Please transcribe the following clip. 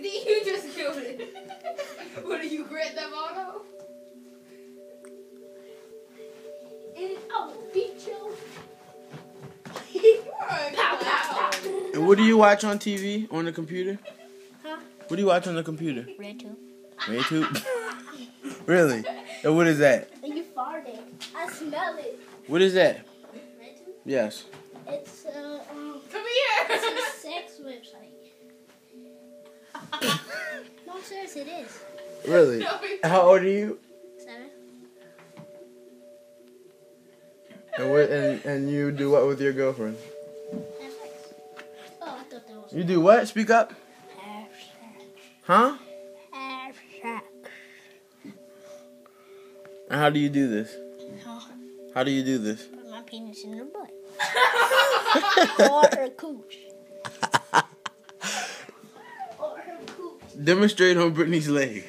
You just killed it. What are you, Grand Theft Auto? And I will beat you. You are a clown. And what do you watch on TV on the computer? Huh? What do you watch on the computer? RedTube. YouTube. Really? And what is that? And you farted. I smell it. What is that? RedTube? Yes. It's Come it's here. a sex website. No, I'm serious, it is. Really? No, it's- How old are you? 7. And what? And you do what with your girlfriend? Have sex. Oh, I thought that was You do what? Speak up. have sex. Huh? Have sex. And how do you do this? Huh? How do you do this? Put my penis in her butt. Or her cooch. Or her cooch. Demonstrate on Brittany's leg.